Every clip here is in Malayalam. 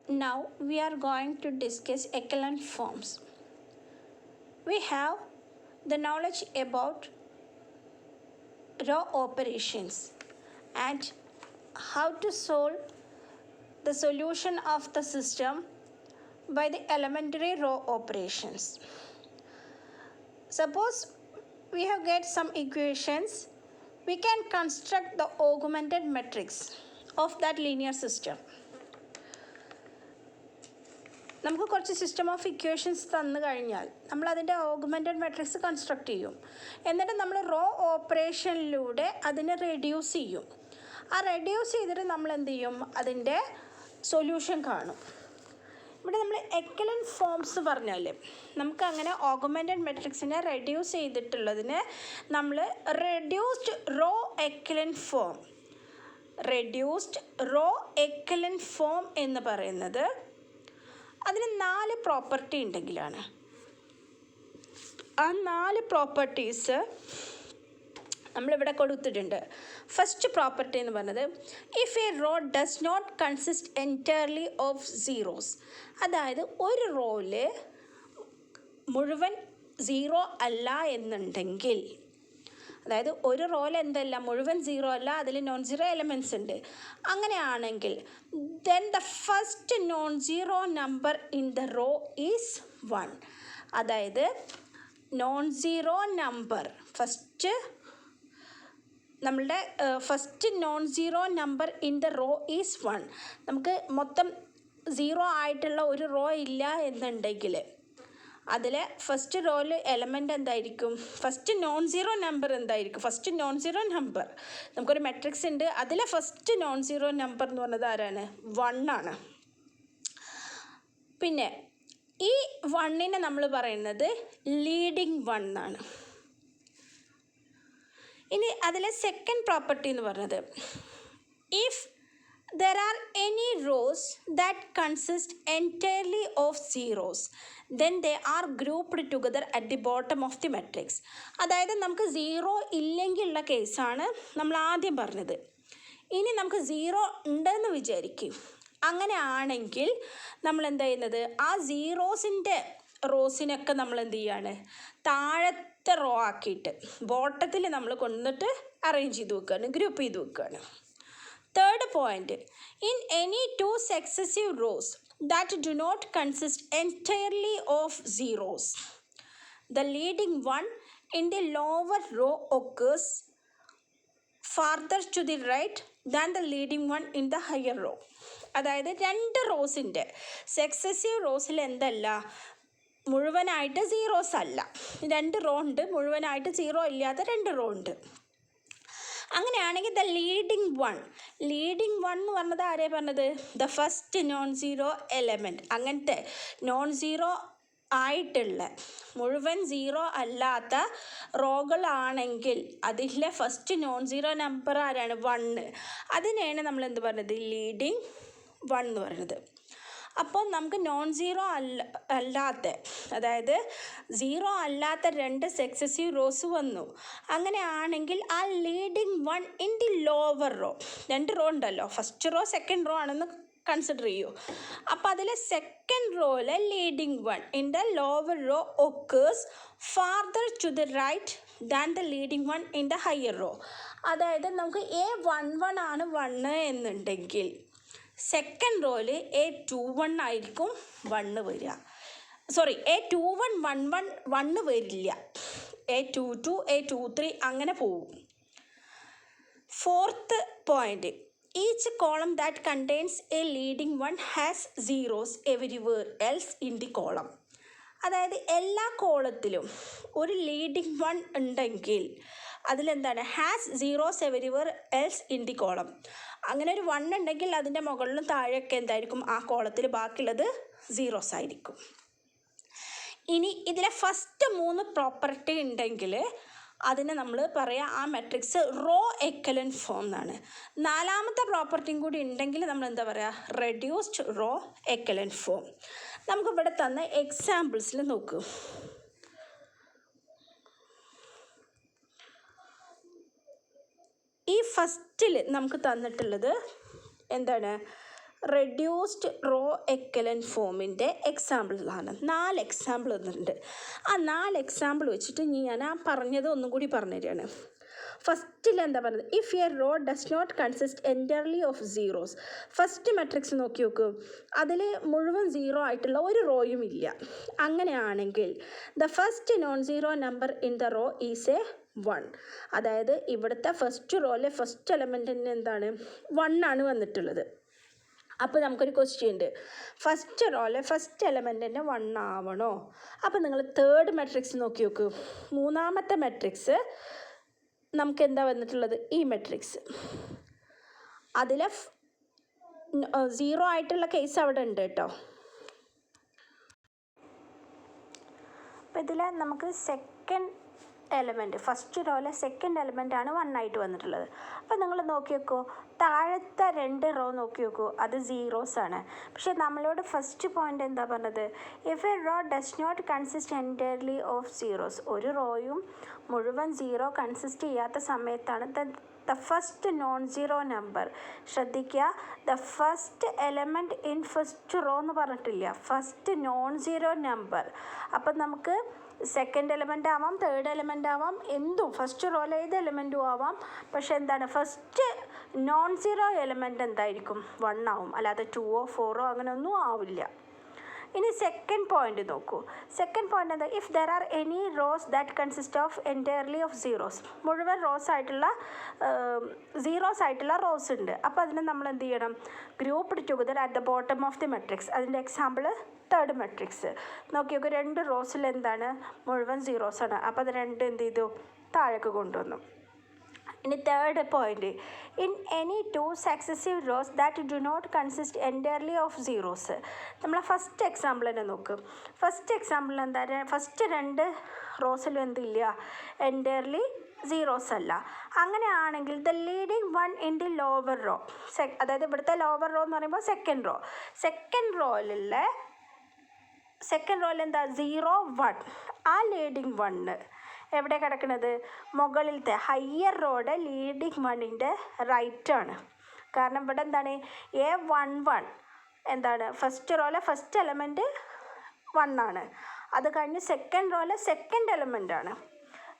Now we are going to discuss echelon forms. We have the knowledge about row operations and how to solve the solution of the system by the elementary row operations. Suppose we have get some equations, we can construct the augmented matrix of that linear system. നമുക്ക് കുറച്ച് സിസ്റ്റം ഓഫ് ഇക്വേഷൻസ് തന്നു കഴിഞ്ഞാൽ നമ്മൾ അതിൻ്റെ ഓഗ്മെൻറ്റഡ് മാട്രിക്സ് കൺസ്ട്രക്റ്റ് ചെയ്യും. എന്നിട്ട് നമ്മൾ റോ ഓപ്പറേഷനിലൂടെ അതിനെ റെഡ്യൂസ് ചെയ്യും. ആ റെഡ്യൂസ് ചെയ്തിട്ട് നമ്മൾ എന്ത് ചെയ്യും, അതിൻ്റെ സൊല്യൂഷൻ കാണും. ഇവിടെ നമ്മൾ എക്കലൻ ഫോംസ് പറഞ്ഞാൽ നമുക്കങ്ങനെ ഓഗ്മെൻറ്റഡ് മാട്രിക്സിനെ റെഡ്യൂസ് ചെയ്തിട്ടുള്ളതിന് നമ്മൾ reduced row echelon form, reduced row echelon form എന്ന് പറയുന്നത് അതിന് 4 പ്രോപ്പർട്ടി ഉണ്ടെങ്കിലാണ്. ആ 4 പ്രോപ്പർട്ടീസ് നമ്മളിവിടെ കൊടുത്തിട്ടുണ്ട്. ഫസ്റ്റ് പ്രോപ്പർട്ടി എന്ന് പറഞ്ഞത് if a row does not consist entirely of zeros, അതായത് ഒരു റോയിൽ മുഴുവൻ സീറോ അല്ല എന്നുണ്ടെങ്കിൽ, അതായത് ഒരു റോയിൽ എന്തല്ല മുഴുവൻ സീറോ അല്ല, അതിൽ നോൺ സീറോ എലമെൻറ്റ്സ് ഉണ്ട്. അങ്ങനെയാണെങ്കിൽ then the first non zero number in the row is 1. അതായത് നോൺ സീറോ നമ്പർ നമ്മളുടെ first non zero number in the row is 1. നമുക്ക് മൊത്തം സീറോ ആയിട്ടുള്ള ഒരു റോ ഇല്ല എന്നുണ്ടെങ്കിൽ അതിൽ ഫസ്റ്റ് റോയിൽ എലമെൻ്റ് എന്തായിരിക്കും, ഫസ്റ്റ് നോൺ സീറോ നമ്പർ എന്തായിരിക്കും, ഫസ്റ്റ് നോൺ സീറോ നമ്പർ നമുക്കൊരു മെട്രിക്സ് ഉണ്ട്, അതിലെ ഫസ്റ്റ് നോൺ സീറോ നമ്പർ എന്ന് പറഞ്ഞത് ആരാണ്, 1 ആണ്. പിന്നെ ഈ 1നെ നമ്മൾ പറയുന്നത് ലീഡിങ് 1 എന്നാണ്. ഇനി അതിലെ സെക്കൻഡ് പ്രോപ്പർട്ടി എന്ന് പറഞ്ഞത് if there are any rows that consist entirely of zeros, then they are grouped together at the bottom of the matrix. അതായത് നമുക്ക് സീറോ ഇല്ലെങ്കിലുള്ള കേസാണ് നമ്മൾ ആദ്യം പറഞ്ഞത്. ഇനി നമുക്ക് സീറോ ഉണ്ടെന്ന് വിചാരിക്കും. അങ്ങനെ ആണെങ്കിൽ നമ്മൾ എന്താ ചെയ്യുന്നത്, ആ സീറോസിൻ്റെ റോസിനൊക്കെ നമ്മൾ എന്ത് ചെയ്യാണ്, താഴത്തെ റോ ആക്കിയിട്ട് ബോട്ടത്തിൽ നമ്മൾ കൊണ്ടിട്ട് അറേഞ്ച് ചെയ്ത് വെക്കുകയാണ്, ഗ്രൂപ്പ് ചെയ്ത് വെക്കുകയാണ്. Third point, in any 2 successive rows that do not consist entirely of zeros, the leading one in the lower row occurs farther to the right than the leading one in the higher row. അതായത് 2 റോസിൻ്റെ സക്സസീവ് റോസിൽ എന്തല്ല, മുഴുവനായിട്ട് സീറോസ് അല്ല, 2 റോ ഉണ്ട്, മുഴുവനായിട്ട് സീറോ ഇല്ലാത്ത 2 റോ ഉണ്ട്. അങ്ങനെയാണെങ്കിൽ ദ ലീഡിങ് വൺ എന്ന് പറഞ്ഞത് ആരെയാണ് പറഞ്ഞത്, the first non zero element. അങ്ങനത്തെ നോൺ സീറോ ആയിട്ടുള്ള മുഴുവൻ സീറോ അല്ലാത്ത റോകളാണെങ്കിൽ അതിലെ ഫസ്റ്റ് നോൺ സീറോ നമ്പർ ആരാണ്, 1. അതിനെയാണ് നമ്മൾ എന്ത് പറഞ്ഞത്, ലീഡിങ് 1 എന്ന് പറയുന്നത്. അപ്പോൾ നമുക്ക് നോൺ സീറോ അല്ലാത്ത, അതായത് സീറോ അല്ലാത്ത 2 സക്സസീവ് റോസ് വന്നു. അങ്ങനെയാണെങ്കിൽ ആ leading 1 in the lower row, 2 row ഉണ്ടല്ലോ, ഫസ്റ്റ് റോ സെക്കൻഡ് റോ ആണെന്ന് കൺസിഡർ ചെയ്യൂ. അപ്പോൾ അതിൽ സെക്കൻഡ് റോയിലെ leading 1 in the lower row occurs farther to the right than the leading 1 in the higher row. അതായത് നമുക്ക് A11 ആണ് 1 എന്നുണ്ടെങ്കിൽ സെക്കൻഡ് റോയിൽ A21 ആയിരിക്കും 1 വരിക. സോറി, A21 1 വരില്ല, A22 A23 അങ്ങനെ പോകും. Fourth point, each column that contains a leading 1 has zeros everywhere else in the column. അതായത് എല്ലാ കോളത്തിലും ഒരു ലീഡിങ് 1 ഉണ്ടെങ്കിൽ അതിലെന്താണ്, has zeros everywhere else in the column. അങ്ങനെ ഒരു 1 ഉണ്ടെങ്കിൽ അതിൻ്റെ മുകളിലും താഴെയൊക്കെ എന്തായിരിക്കും, ആ കോളത്തിൽ ബാക്കിയുള്ളത് സീറോസ് ആയിരിക്കും. ഇനി ഇതിലെ ഫസ്റ്റ് 3 പ്രോപ്പർട്ടി ഉണ്ടെങ്കിൽ അതിന് നമ്മൾ പറയാം ആ മെട്രിക്സ് റോ എക്കലൻ ഫോം എന്നാണ്. 4ാമത്തെ പ്രോപ്പർട്ടിയും കൂടി ഉണ്ടെങ്കിൽ നമ്മൾ എന്താ പറയുക, റെഡ്യൂസ്ഡ് റോ എക്കലൻ ഫോം. നമുക്കിവിടെ തന്ന എക്സാമ്പിൾസിൽ നോക്കൂ. ഈ ഫസ്റ്റിൽ നമുക്ക് തന്നിട്ടുള്ളത് എന്താണ്, റെഡ്യൂസ്ഡ് റോ എക്കലൻ ഫോമിൻ്റെ എക്സാമ്പിളാണ്. 4 എക്സാമ്പിൾ തന്നിട്ടുണ്ട്. ആ 4 എക്സാമ്പിൾ വെച്ചിട്ട് ഞാൻ ആ പറഞ്ഞത് ഒന്നും കൂടി പറഞ്ഞു തരികയാണ്. ഫസ്റ്റിൽ എന്താ പറയുന്നത്, if a row does not consist entirely of zeros. First matrix നോക്കി നോക്കൂ, അതിൽ മുഴുവൻ സീറോ ആയിട്ടുള്ള ഒരു റോയും ഇല്ല. അങ്ങനെയാണെങ്കിൽ the first non zero number in the row is a 1. അതായത് ഇവിടുത്തെ ഫസ്റ്റ് റോയിലെ ഫസ്റ്റ് എലമെൻറ്റിന് എന്താണ്, 1 ആണ് വന്നിട്ടുള്ളത്. അപ്പോൾ നമുക്കൊരു ക്വസ്റ്റ്യൻ ഉണ്ട്, ഫസ്റ്റ് റോയിലെ ഫസ്റ്റ് എലമെൻറ്റിൻ്റെ 1 ആവണോ? അപ്പോൾ നിങ്ങൾ തേർഡ് മെട്രിക്സ് നോക്കി നോക്കൂ. മൂന്നാമത്തെ മെട്രിക്സ് നമുക്ക് എന്താ വന്നിട്ടുള്ളത്, ഈ മെട്രിക്സ്. അതിൽ 0 ആയിട്ടുള്ള കേസ് അവിടെ ഉണ്ട് കേട്ടോ. അപ്പോൾ ഇതിൽ നമുക്ക് സെക്കൻഡ് എലമെൻറ്റ്, ഫസ്റ്റ് റോയിലെ സെക്കൻഡ് എലമെൻറ്റാണ് 1 ആയിട്ട് വന്നിട്ടുള്ളത്. അപ്പോൾ നിങ്ങൾ നോക്കി നോക്കൂ, താഴത്തെ 2 റോ നോക്കി നോക്കൂ, അത് സീറോസ് ആണ്. പക്ഷേ നമ്മളോട് ഫസ്റ്റ് പോയിൻ്റ് എന്താ പറഞ്ഞത്, if a row does not consist entirely of zeros. ഒരു റോയും മുഴുവൻ സീറോ കൺസിസ്റ്റ് ചെയ്യാത്ത സമയത്താണ് the first non zero number. ശ്രദ്ധിക്കുക, the first element in first row എന്ന് പറഞ്ഞിട്ടില്ല, ഫസ്റ്റ് നോൺ സീറോ നമ്പർ. അപ്പം നമുക്ക് സെക്കൻഡ് എലമെൻ്റ് ആവാം, തേർഡ് എലമെൻ്റ് ആവാം, എന്തും ഫസ്റ്റ് റോയിൽ ഏത് എലമെൻറ്റും ആവാം. പക്ഷെ എന്താണ്, ഫസ്റ്റ് നോൺ സീറോ എലമെൻറ്റ് എന്തായിരിക്കും, 1 ആവും, അല്ലാതെ 2ഓ 4ഓ അങ്ങനെ ഒന്നും ആവില്ല. ഇനി സെക്കൻഡ് പോയിന്റ് നോക്കൂ. സെക്കൻഡ് പോയിന്റ് എന്താ, if there are any rose that consist of entirely of zeros. മുഴുവൻ റോസ് ആയിട്ടുള്ള സീറോസ് ആയിട്ടുള്ള റോസ് ഉണ്ട്. അപ്പോൾ അതിന് നമ്മൾ എന്ത് ചെയ്യണം, group together at the bottom of the matrix. അതിൻ്റെ എക്സാമ്പിൾ തേർഡ് മെട്രിക്സ് നോക്കി നോക്കൂ, 2 റോസിൽ എന്താണ്, മുഴുവൻ സീറോസാണ്. അപ്പോൾ അത് 2 എന്ത് ചെയ്തു, താഴേക്ക് കൊണ്ടുവന്നു. ഇനി third point, in any 2 successive rows that do not consist entirely of zeros. നമ്മൾ ഫസ്റ്റ് എക്സാമ്പിൾ തന്നെ നോക്കും. ഫസ്റ്റ് എക്സാമ്പിൾ എന്താ, ഫസ്റ്റ് 2 റോസിലും എന്തില്ല, എൻറ്റയർലി സീറോസ് അല്ല. അങ്ങനെയാണെങ്കിൽ the leading 1 in the lower row, അതായത് ഇവിടുത്തെ ലോവർ റോ എന്ന് പറയുമ്പോൾ സെക്കൻഡ് റോ. സെക്കൻഡ് റോയിൽ എന്താ, 0 1. ആ ലീഡിങ് 1 എവിടെ കിടക്കുന്നത്, മുകളിലത്തെ ഹയ്യർ റോയുടെ ലീഡിങ് 1ൻ്റെ റൈറ്റാണ്. കാരണം ഇവിടെ എന്താണ്, A11 എന്താണ്, ഫസ്റ്റ് റോയിലെ ഫസ്റ്റ് എലമെൻറ്റ് 1 ആണ്. അത് കഴിഞ്ഞ് സെക്കൻഡ് റോയിലെ സെക്കൻഡ് എലമെൻ്റ് ആണ്.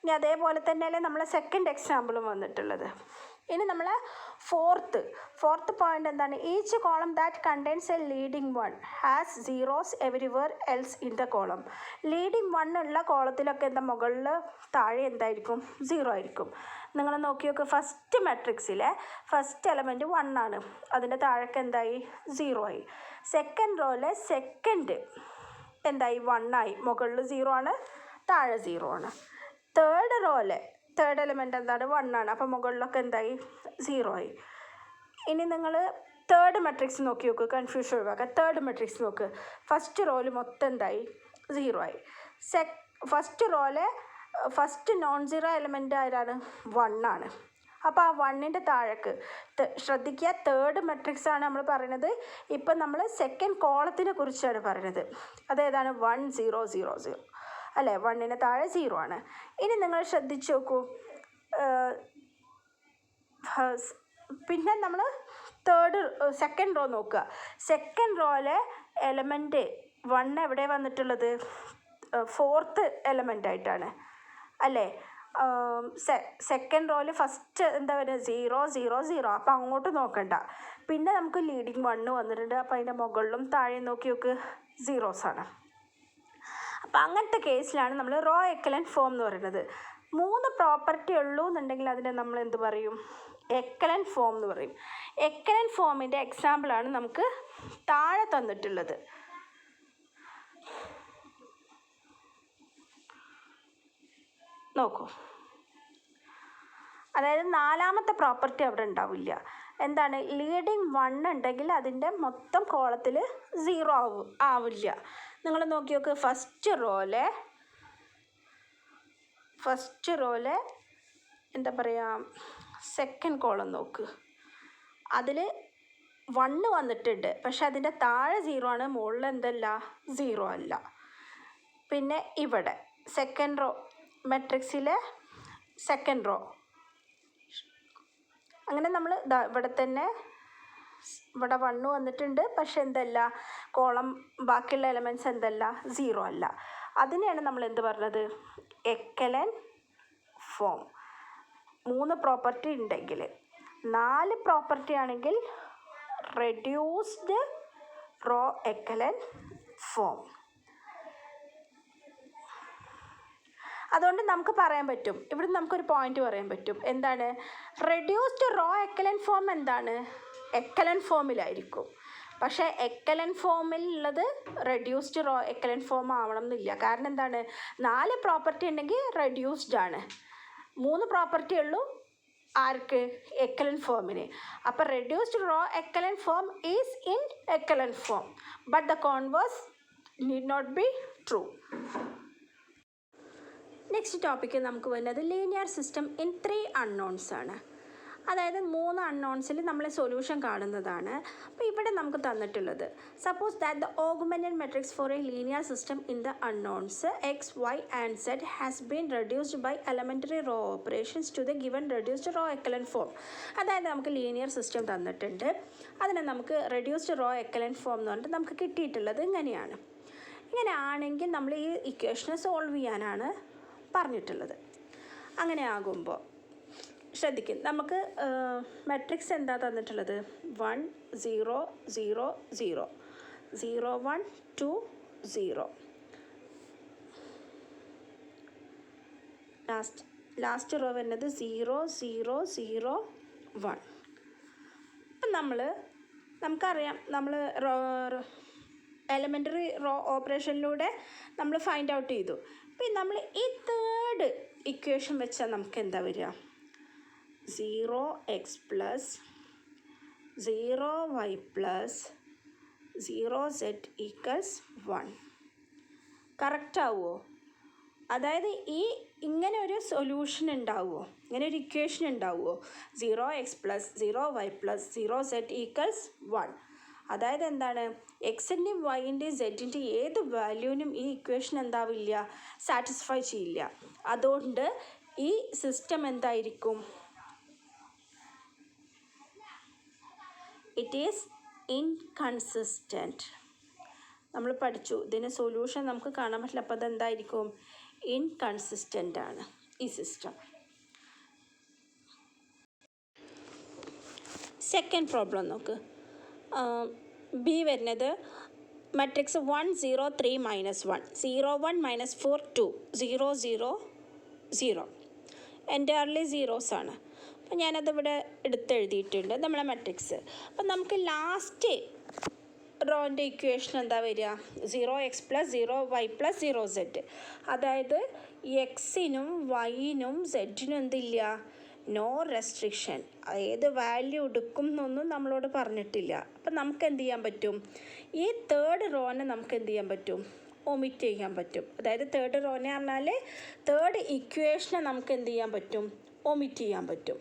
ഇനി അതേപോലെ തന്നെയല്ലേ നമ്മളെ സെക്കൻഡ് എക്സാമ്പിളും വന്നിട്ടുള്ളത്. ഇനി നമ്മൾ ഫോർത്ത് പോയിന്റ് എന്താണ്, each column that contains a leading 1 has zeros everywhere else in the column. Leading 1 ഉള്ള കോളത്തിലൊക്കെ എന്താ, മുകളിൽ താഴെ എന്തായിരിക്കും, 0 ആയിരിക്കും. നിങ്ങൾ നോക്കി നോക്ക്, ഫസ്റ്റ് മെട്രിക്സിലെ ഫസ്റ്റ് എലമെൻറ്റ് 1 ആണ്, അതിൻ്റെ താഴേക്ക് എന്തായി, 0 ആയി. സെക്കൻഡ് റോയിലെ സെക്കൻഡ് എന്തായി, 1 ആയി, മുകളിൽ 0 ആണ്, താഴെ 0 ആണ്. തേർഡ് റോയിലെ തേർഡ് എലമെൻറ്റ് എന്താണ്, 1 ആണ്, അപ്പോൾ മുകളിലൊക്കെ എന്തായി, 0 ആയി. ഇനി നിങ്ങൾ തേർഡ് മെട്രിക്സ് നോക്കി നോക്ക്, കൺഫ്യൂഷൻ ഒഴിവാക്കുക. തേർഡ് മെട്രിക്സ് നോക്ക്, ഫസ്റ്റ് റോയിൽ മൊത്തം എന്തായി, 0 ആയി. ഫസ്റ്റ് റോയിലെ ഫസ്റ്റ് നോൺ സീറോ എലമെൻ്റ് ആരാണ്, 1 ആണ്. അപ്പോൾ ആ 1ൻ്റെ താഴേക്ക് ശ്രദ്ധിക്കുക, തേർഡ് മെട്രിക്സ് ആണ് നമ്മൾ പറയുന്നത്. ഇപ്പം നമ്മൾ സെക്കൻഡ് കോളത്തിനെ കുറിച്ചാണ് പറയുന്നത്. അതേതാണ്, 1 0 0 0 അല്ലേ, 1ന് താഴെ 0 ആണ്. ഇനി നിങ്ങൾ ശ്രദ്ധിച്ച് നോക്കൂ, പിന്നെ നമ്മൾ സെക്കൻഡ് റോ നോക്കുക. സെക്കൻഡ് റോയിലെ എലമെൻറ്റ് 1 എവിടെ വന്നിട്ടുള്ളത്, ഫോർത്ത് എലമെൻ്റ് ആയിട്ടാണ് അല്ലേ. സെക്കൻഡ് റോയിൽ ഫസ്റ്റ് എന്താ പറയുക, 0 0 0. അപ്പോൾ അങ്ങോട്ട് നോക്കണ്ട. പിന്നെ നമുക്ക് ലീഡിങ് 1 വന്നിട്ടുണ്ട്, അപ്പോൾ അതിൻ്റെ മുകളിലും താഴെ നോക്കി നോക്ക്, സീറോസാണ്. അപ്പോൾ അങ്ങനത്തെ കേസിലാണ് നമ്മൾ റോ എക്കലൻ ഫോം എന്ന് പറയുന്നത്. 3 പ്രോപ്പർട്ടി ഉള്ളൂ എന്നുണ്ടെങ്കിൽ അതിനെ നമ്മൾ എന്ത് പറയും, എക്കലൻ ഫോം എന്ന് പറയും. എക്കലൻ ഫോമിൻ്റെ എക്സാമ്പിളാണ് നമുക്ക് താഴെ തന്നിട്ടുള്ളത്. നോക്കൂ, അതായത് 4ാമത്തെ പ്രോപ്പർട്ടി അവിടെ ഉണ്ടാവില്ല. എന്താണ്, ലീഡിങ് 1 ഉണ്ടെങ്കിൽ അതിൻ്റെ മൊത്തം കോളത്തിൽ 0 ആവില്ല. നിങ്ങൾ നോക്കി നോക്ക്, ഫസ്റ്റ് റോയിലെ എന്താ പറയുക, സെക്കൻഡ് കോളം നോക്ക്, അതിൽ 1 വന്നിട്ടുണ്ട്, പക്ഷെ അതിൻ്റെ താഴെ 0 ആണ്, മുകളിൽ എന്തല്ല, 0 അല്ല. പിന്നെ ഇവിടെ സെക്കൻഡ് റോ മെട്രിക്സിലെ സെക്കൻഡ് റോ, അങ്ങനെ നമ്മൾ ഇവിടെ തന്നെ ഇവിടെ 1 വന്നിട്ടുണ്ട്, പക്ഷെ എന്തല്ല, കോളം ബാക്കിയുള്ള എലമെൻറ്റ്സ് എന്തല്ല, 0 അല്ല. അതിനെയാണ് നമ്മൾ എന്ത് പറഞ്ഞത്, എക്കലൻ ഫോം. 3 പ്രോപ്പർട്ടി ഉണ്ടെങ്കിൽ. 4 പ്രോപ്പർട്ടി ആണെങ്കിൽ റെഡ്യൂസ്ഡ് റോ എക്കലൻ ഫോം. അതുകൊണ്ട് നമുക്ക് പറയാൻ പറ്റും, ഇവിടെ നമുക്കൊരു പോയിന്റ് പറയാൻ പറ്റും. എന്താണ്, റെഡ്യൂസ്ഡ് റോ എക്കലൻ ഫോം എന്താണ്, എക്കലൻ ഫോമിലായിരിക്കും. പക്ഷേ എക്കലൻ ഫോമിലുള്ളത് റെഡ്യൂസ്ഡ് റോ എക്കലൻ ഫോം ആവണം എന്നില്ല. കാരണം എന്താണ്, 4 പ്രോപ്പർട്ടി ഉണ്ടെങ്കിൽ റെഡ്യൂസ്ഡ് ആണ്, 3 പ്രോപ്പർട്ടി ഉള്ളൂ ആർക്ക്, എക്കലൻ ഫോമിന്. അപ്പോൾ reduced row echelon form is in echelon form, but the converse need not be true. Next topic നമുക്ക് വരുന്നത് ലീനിയർ സിസ്റ്റം ഇൻ 3 അൺനോൺസ് ആണ്. അതായത് 3 അൺനോൺസിൽ നമ്മൾ സൊല്യൂഷൻ കാണുന്നതാണ്. അപ്പോൾ ഇവിടെ നമുക്ക് തന്നിട്ടുള്ളത്, suppose that the augmented matrix for a linear system in the unknowns x, y and z has been reduced by elementary row operations to the given reduced row echelon form. അതായത് നമുക്ക് ലീനിയർ സിസ്റ്റം തന്നിട്ടുണ്ട്, അതിനെ നമുക്ക് റെഡ്യൂസ്ഡ് റോ എക്കലൻ ഫോം എന്ന് പറഞ്ഞിട്ട് നമുക്ക് കിട്ടിയിട്ടുള്ളത് ഇങ്ങനെയാണ്. ഇങ്ങനെ ആണെങ്കിൽ നമ്മൾ ഈ ഇക്വേഷനെ സോൾവ് ചെയ്യാനാണ് പറഞ്ഞിട്ടുള്ളത്. അങ്ങനെ ആകുമ്പോൾ ശ്രദ്ധിക്കും, നമുക്ക് മെട്രിക്സ് എന്താ തന്നിട്ടുള്ളത്, 1 0 0 0 0 1 2 0. ലാസ്റ്റ് റോ വരുന്നത് 0 0 0 1. അപ്പം നമുക്കറിയാം, നമ്മൾ എലമെൻ്ററി റോ ഓപ്പറേഷനിലൂടെ നമ്മൾ ഫൈൻഡ് ഔട്ട് ചെയ്തു. പിന്നെ നമ്മൾ ഈ തേർഡ് ഇക്വേഷൻ വെച്ചാൽ നമുക്ക് എന്താ വരിക, 0x plus 0y plus 0z equals 1. Correct ആവുമോ? അതായത് ഇങ്ങനെ ഒരു സൊല്യൂഷൻ ഉണ്ടാവുമോ, ഇങ്ങനെ ഒരു ഇക്വേഷൻ ഉണ്ടാവുമോ, 0x plus 0y plus 0z equals 1. അതായത് എന്താണ്, എക്സിൻ്റെയും വൈൻ്റെയും സെഡിൻ്റെ ഏത് വാല്യൂവിനും ഈ ഇക്വേഷൻ എന്താവില്ല, സാറ്റിസ്ഫൈ ചെയ്യില്ല. അതുകൊണ്ട് ഈ സിസ്റ്റം എന്തായിരിക്കും, ഇറ്റ് ഈസ് ഇൻകൺസിസ്റ്റൻറ്റ്. നമ്മൾ പഠിച്ചു, ഇതിന് സൊല്യൂഷൻ നമുക്ക് കാണാൻ പറ്റില്ല. അപ്പോൾ അതെന്തായിരിക്കും, ഇൻകൺസിസ്റ്റൻ്റ് ആണ് ഈ സിസ്റ്റം. സെക്കൻഡ് പ്രോബ്ലം നോക്ക്. ബി വരുന്നത് മെട്രിക്സ് 1 0 3 -1 0 1 -4 2 0 0 0 എൻ്റയർലി സീറോസ് ആണ്. അപ്പം ഞാനതിവിടെ എടുത്തെഴുതിയിട്ടുണ്ട് നമ്മളെ മെട്രിക്സ്. അപ്പം നമുക്ക് ലാസ്റ്റ് റോൻ്റെ ഇക്വേഷൻ എന്താ വരിക, 0x plus 0y plus 0z. അതായത് എക്സിനും വൈനും സെഡിനും എന്തില്ല, നോ റെസ്ട്രിക്ഷൻ. ഏത് വാല്യൂ എടുക്കും എന്നൊന്നും നമ്മളോട് പറഞ്ഞിട്ടില്ല. അപ്പം നമുക്ക് എന്ത് ചെയ്യാൻ പറ്റും, ഈ തേർഡ് റോനെ നമുക്ക് എന്ത് ചെയ്യാൻ പറ്റും, ഒമിറ്റ് ചെയ്യാൻ പറ്റും. അതായത് തേർഡ് റോനെ പറഞ്ഞാൽ തേർഡ് ഇക്വേഷനെ നമുക്ക് എന്ത് ചെയ്യാൻ പറ്റും, ഒമിറ്റ് ചെയ്യാൻ പറ്റും.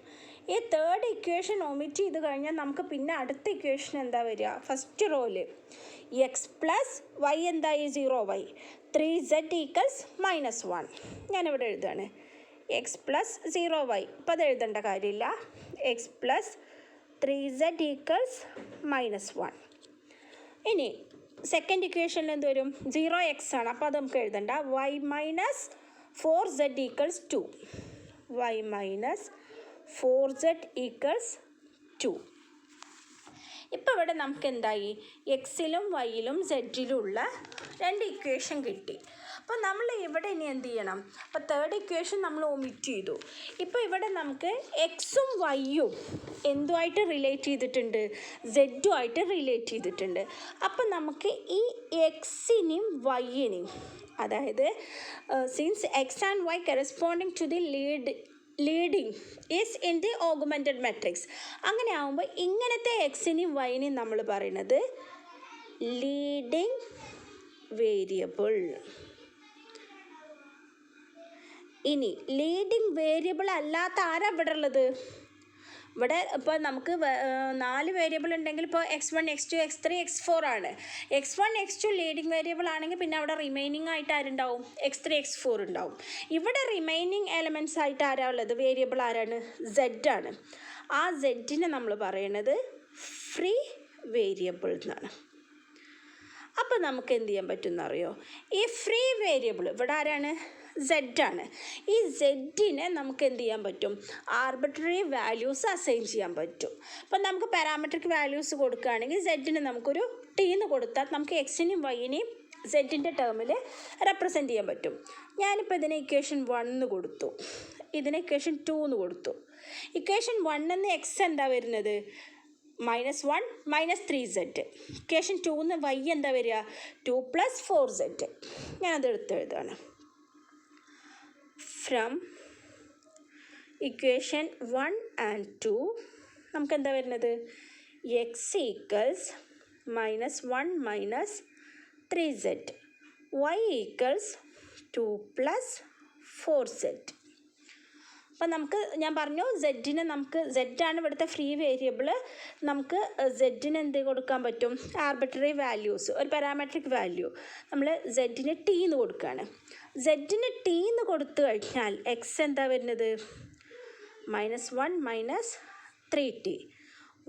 ഈ തേർഡ് ഇക്വേഷൻ ഒമിറ്റ് ചെയ്ത് കഴിഞ്ഞാൽ നമുക്ക് പിന്നെ അടുത്ത ഇക്വേഷൻ എന്താ വരിക, ഫസ്റ്റ് റോയിൽ എക്സ് പ്ലസ് വൈ എന്തായി 0y 3z ഈക്വൽസ് -1. ഞാനിവിടെ എഴുതുകയാണ് എക്സ് പ്ലസ് 0y. ഇപ്പം അത് എഴുതേണ്ട കാര്യമില്ല. X plus 3z equals -1. ഇനി സെക്കൻഡ് ഇക്വേഷനിൽ എന്ത് വരും, 0x ആണ്, അപ്പോൾ അത് നമുക്ക് എഴുതണ്ട. y minus 4z equals 2. y minus 4z equals 2. ഇപ്പോൾ ഇവിടെ നമുക്ക് എന്തായി, എക്സിലും വൈയിലും സെഡിലുള്ള 2 ഇക്വേഷൻ കിട്ടി. അപ്പോൾ നമ്മൾ ഇവിടെ ഇനി എന്ത് ചെയ്യണം, അപ്പോൾ തേർഡ് ഇക്വേഷൻ നമ്മൾ ഒമിറ്റ് ചെയ്തു. ഇപ്പോൾ ഇവിടെ നമുക്ക് എക്സും വൈയും എന്തുമായിട്ട് റിലേറ്റ് ചെയ്തിട്ടുണ്ട്, സെഡുമായിട്ട് റിലേറ്റ് ചെയ്തിട്ടുണ്ട്. അപ്പം നമുക്ക് ഈ എക്സിനെയും വൈയിനെയും, അതായത് since x and y corresponding to the leading is in the augmented matrix, അങ്ങനെ ആകുമ്പോൾ ഇങ്ങനത്തെ എക്സിനെയും വൈനെയും നമ്മൾ പറയുന്നത് ലീഡിങ് വേരിയബിൾ. ഇനി ലീഡിങ് വേരിയബിൾ അല്ലാത്ത ആരാ ഇവിടെ ഉള്ളത്, ഇവിടെ ഇപ്പോൾ നമുക്ക് 4 വേരിയബിൾ ഉണ്ടെങ്കിൽ ഇപ്പോൾ x1 x2 x3 x4 ആണ്. x1 x2 ലീഡിങ് വേരിയബിൾ ആണെങ്കിൽ പിന്നെ അവിടെ റിമൈനിങ് ആയിട്ട് ആരുണ്ടാവും, x3 x4 ഉണ്ടാവും. ഇവിടെ റിമൈനിങ് എലമെൻറ്റ്സ് ആയിട്ട് ആരാ ഉള്ളത്, വേരിയബിൾ ആരാണ്, z ആണ്. ആ സെഡിനെ നമ്മൾ പറയണത് ഫ്രീ വേരിയബിൾ എന്നാണ്. അപ്പോൾ നമുക്ക് എന്ത് ചെയ്യാൻ പറ്റുമെന്ന് അറിയോ? ഈ ഫ്രീ വേരിയബിൾ ഇവിടെ ആരാണ്? സെഡ് ആണ്. ഈ സെഡിനെ നമുക്ക് എന്ത് ചെയ്യാൻ പറ്റും? ആർബിട്രറി വാല്യൂസ് അസൈൻ ചെയ്യാൻ പറ്റും. അപ്പം നമുക്ക് പാരാമെട്രിക് വാല്യൂസ് കൊടുക്കുകയാണെങ്കിൽ സെഡിന് നമുക്കൊരു ടീന്ന് കൊടുത്താൽ നമുക്ക് എക്സിനെയും വൈനെയും സെഡിൻ്റെ ടേമിൽ റെപ്രസെൻറ്റ് ചെയ്യാൻ പറ്റും. ഞാനിപ്പോൾ ഇതിനെ ഇക്വേഷൻ 1 കൊടുത്തു, ഇതിനെ ഇക്വേഷൻ 2 കൊടുത്തു. ഇക്വേഷൻ 1 എക്സ് എന്താ വരുന്നത്? -1 -3z. ഇക്വേഷൻ 2 വൈ എന്താ വരിക? 2 + 4z. ഞാനത് എഴുതാണ്. ഫ്രം ഇക്വേഷൻ 1 and 2 നമുക്ക് എന്താ വരുന്നത്? X equals -1 - 3z, y equals 2 + 4z. അപ്പം നമുക്ക് ഞാൻ പറഞ്ഞു സെഡിന് നമുക്ക് സെഡാണ് ഇവിടുത്തെ ഫ്രീ വേരിയബിൾ. നമുക്ക് സെഡിന് എന്ത് കൊടുക്കാൻ പറ്റും? ആർബിട്രറി വാല്യൂസ്, ഒരു പാരാമെട്രിക് വാല്യൂ നമ്മൾ സെഡിന് ടീന്ന് കൊടുക്കുകയാണ്. സെഡിന് ടീന്ന് കൊടുത്തു കഴിഞ്ഞാൽ എക്സ് എന്താ വരുന്നത്? -1 - 3t.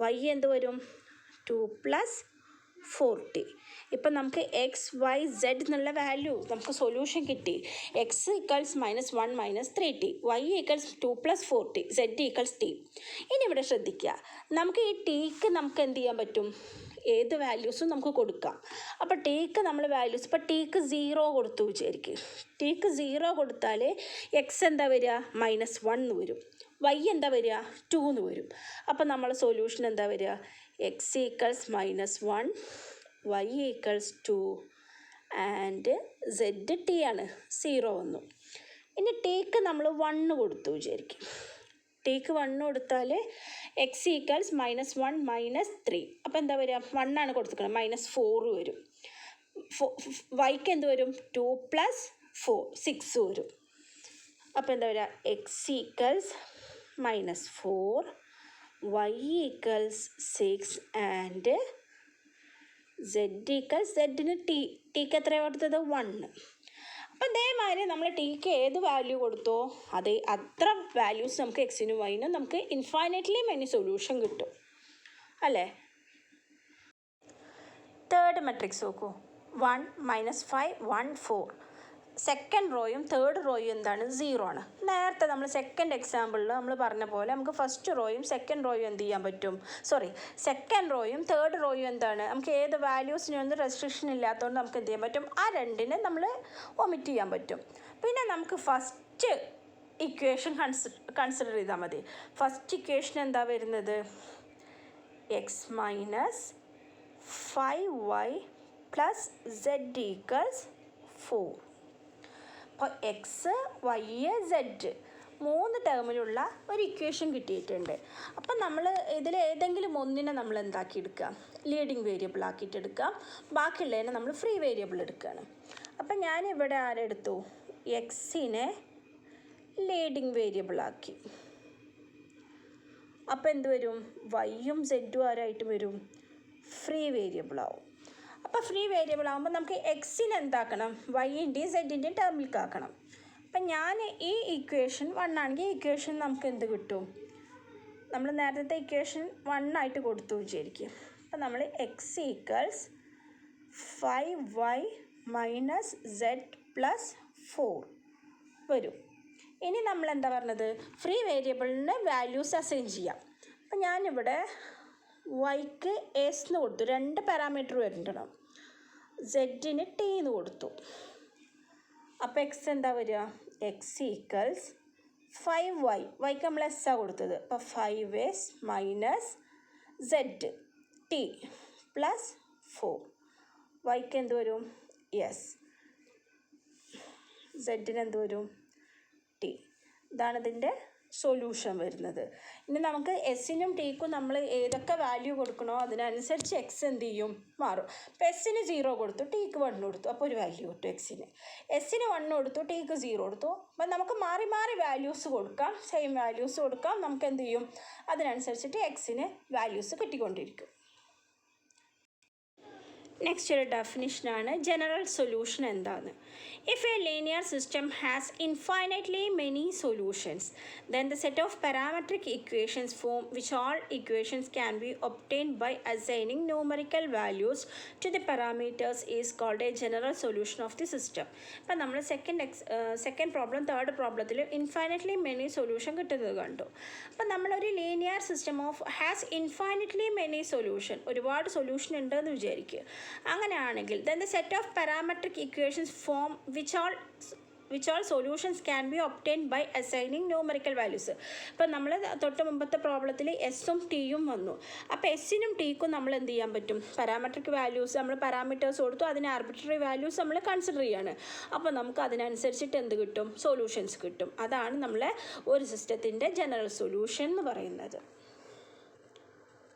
വൈ എന്ത് വരും? 2 + 4t. ഇപ്പം നമുക്ക് എക്സ് വൈ സെഡ് എന്നുള്ള വാല്യൂ നമുക്ക് സൊല്യൂഷൻ കിട്ടി. X equals -1 - 3t, y equals 2 + 4t, z equals t. ഇനി ഇവിടെ ശ്രദ്ധിക്കുക, നമുക്ക് ഈ ടീക്ക് നമുക്ക് എന്ത് ചെയ്യാൻ പറ്റും? ഏത് വാല്യൂസും നമുക്ക് കൊടുക്കാം. അപ്പോൾ ടീക്ക് നമ്മൾ വാല്യൂസ്, ഇപ്പോൾ ടീക്ക് 0 കൊടുത്തു വിചാരിക്കും. ടീക്ക് 0 കൊടുത്താൽ എക്സ് എന്താ വരിക? -1 വരും, വൈ എന്താ വരിക? 2 വരും. അപ്പോൾ നമ്മളെ സൊല്യൂഷൻ എന്താ വരിക? X equals -1, y equals 2 and z t ആണ്, 0 വന്നു. ഇനി ടീക്ക് നമ്മൾ 1 കൊടുത്തു വിചാരിക്കും. ടീക്ക് 1 കൊടുത്താൽ എക്സ് ഈക്വൽസ് -1 - 3. അപ്പോൾ എന്താ വരിക? 1 ആണ് കൊടുത്തിരിക്കുന്നത്, -4 വരും. വൈക്ക് എന്ത് വരും? 2 + 4, 6 വരും. അപ്പോൾ എന്താ വരിക? X equals -4, y equals 6 and z equals, സെഡിന് ടീക്ക് എത്രയാണ് കൊടുത്തത്? 1. അപ്പം ഇതേമാതിരി നമ്മൾ ടീക്ക് ഏത് വാല്യൂ കൊടുത്തോ അത്ര വാല്യൂസ് നമുക്ക് എക്സിനും വൈനും നമുക്ക് ഇൻഫൈനൈറ്റ്ലി മെനി സൊല്യൂഷൻ കിട്ടും അല്ലേ? തേർഡ് മെട്രിക്സ് നോക്കൂ. 1 - 5 1 4. സെക്കൻഡ് റോയും തേർഡ് റോയും എന്താണ്? 0 ആണ്. നേരത്തെ നമ്മൾ സെക്കൻഡ് എക്സാമ്പിളിൽ നമ്മൾ പറഞ്ഞ പോലെ നമുക്ക് ഫസ്റ്റ് റോയും സെക്കൻഡ് റോയും എന്ത് ചെയ്യാൻ പറ്റും? സെക്കൻഡ് റോയും തേർഡ് റോയും എന്താണ്? നമുക്ക് ഏത് വാല്യൂസിനൊന്നും റെസ്ട്രിക്ഷൻ ഇല്ലാത്തതുകൊണ്ട് നമുക്ക് എന്ത് ചെയ്യാൻ പറ്റും? ആ രണ്ടിനെ നമ്മൾ ഒമിറ്റ് ചെയ്യാൻ പറ്റും. പിന്നെ നമുക്ക് ഫസ്റ്റ് ഇക്വേഷൻ കൺസിഡർ ചെയ്താൽ മതി. ഫസ്റ്റ് ഇക്വേഷൻ എന്താ വരുന്നത്? X - 5y + z equals 4. അപ്പോൾ എക്സ് വൈ സെഡ് 3 ടേമിലുള്ള ഒരു ഇക്വേഷൻ കിട്ടിയിട്ടുണ്ട്. അപ്പം നമ്മൾ ഇതിൽ ഏതെങ്കിലും ഒന്നിനെ നമ്മൾ എന്താക്കി എടുക്കുക? ലീഡിങ് വേരിയബിൾ ആക്കിയിട്ട് എടുക്കാം. ബാക്കിയുള്ളതിനെ നമ്മൾ ഫ്രീ വേരിയബിൾ എടുക്കുകയാണ്. അപ്പം ഞാനിവിടെ ആരെടുത്തു? എക്സിനെ ലീഡിങ് വേരിയബിൾ ആക്കി. അപ്പോൾ എന്ത് വരും? വൈയും സെഡും ആരായിട്ട് വരും? ഫ്രീ വേരിയബിൾ ആവും. അപ്പോൾ ഫ്രീ വേരിയബിൾ ആകുമ്പോൾ നമുക്ക് എക്സിന് എന്താക്കണം? വൈൻ്റെയും സെഡിൻ്റെയും ടേമിലേക്കാക്കണം. അപ്പം ഞാൻ ഈ ഇക്വേഷൻ 1 ആണെങ്കിൽ ഈ ഇക്വേഷൻ നമുക്ക് എന്ത് കിട്ടും? നമ്മൾ നേരത്തെ ഇക്വേഷൻ 1 ആയിട്ട് കൊടുത്തു വിചാരിക്കും. അപ്പം നമ്മൾ എക്സ് ഈക്വൽസ് 5y - z + 4 വരും. ഇനി നമ്മൾ എന്താ പറഞ്ഞത്? ഫ്രീ വേരിയബിളിന് വാല്യൂസ് അസൈൻ ചെയ്യാം. അപ്പം ഞാനിവിടെ വൈക്ക് എസ് എന്ന് കൊടുത്തു, 2 പാരാമീറ്റർ വരുന്നുണ്ടോ? സെഡിന് ടി എന്ന് കൊടുത്തു. അപ്പോൾ എക്സ് എന്താ വരിക? എക്സ് ഈക്വൽസ് 5y, വൈക്ക് നമ്മൾ എസ് ആണ് കൊടുത്തത്. അപ്പോൾ 5s - z t + 4. വൈക്ക് എന്ത് വരും? എസ്. സെഡിന് എന്ത് വരും? ടി. ഇതാണ് ഇതിൻ്റെ സൊല്യൂഷൻ വരുന്നത്. ഇനി നമുക്ക് എസ്സിനും ടിക്കും നമ്മൾ ഏതൊക്കെ വാല്യൂ കൊടുക്കണോ അതിനനുസരിച്ച് എക്സ് എന്ത് ചെയ്യും? മാറും. ഇപ്പോൾ എസ്സിന് 0 കൊടുത്തു, ടിക്ക് 1 കൊടുത്തു, അപ്പോൾ ഒരു വാല്യൂ കിട്ടും എക്സിന്. എസ്സിന് 1 കൊടുത്തു, ടിക്ക് 0 കൊടുത്തു. അപ്പം നമുക്ക് മാറി മാറി വാല്യൂസ് കൊടുക്കാം, സെയിം വാല്യൂസ് കൊടുക്കാം. നമുക്ക് എന്ത് ചെയ്യും? അതിനനുസരിച്ചിട്ട് എക്സിന് വാല്യൂസ് കിട്ടിക്കൊണ്ടിരിക്കും. നെക്സ്റ്റ് ഒരു ഡെഫിനിഷനാണ് ജനറൽ സൊല്യൂഷൻ എന്താണ്. If a linear system has infinitely many solutions then the set of parametric equations form which all equations can be obtained by assigning numerical values to the parameters is called a general solution of the system. ഇപ്പം നമ്മൾ സെക്കൻഡ് പ്രോബ്ലം തേർഡ് പ്രോബ്ലത്തിൽ ഇൻഫൈനൈറ്റ്ലി മെനി സൊല്യൂഷൻ കിട്ടുന്നത് കണ്ടു. അപ്പം നമ്മളൊരു linear system of has infinitely many solution, ഒരുപാട് സൊല്യൂഷൻ ഉണ്ടെന്ന് വിചാരിക്കുക. അങ്ങനെയാണെങ്കിൽ then the set of parametric equations form which all solutions can be obtained by assigning numerical values. ഇപ്പം നമ്മൾ തൊട്ട് മുമ്പത്തെ പ്രോബ്ലത്തിൽ എസും ടിയും വന്നു. അപ്പോൾ എസ്സിനും ടിക്കും നമ്മൾ എന്ത് ചെയ്യാൻ പറ്റും, പാരാമെട്രിക് വാല്യൂസ് നമ്മൾ പാരാമീറ്റേഴ്സ് കൊടുത്തു, അതിന് ആർബിട്രറി വാല്യൂസ് നമ്മൾ കൺസിഡർ ചെയ്യാണ്. അപ്പോൾ നമുക്ക് അതിനനുസരിച്ചിട്ട് എന്ത് കിട്ടും, സൊല്യൂഷൻസ് കിട്ടും. അതാണ് നമ്മളെ ഒരു സിസ്റ്റത്തിൻ്റെ ജനറൽ സൊല്യൂഷൻ എന്ന് പറയുന്നത്.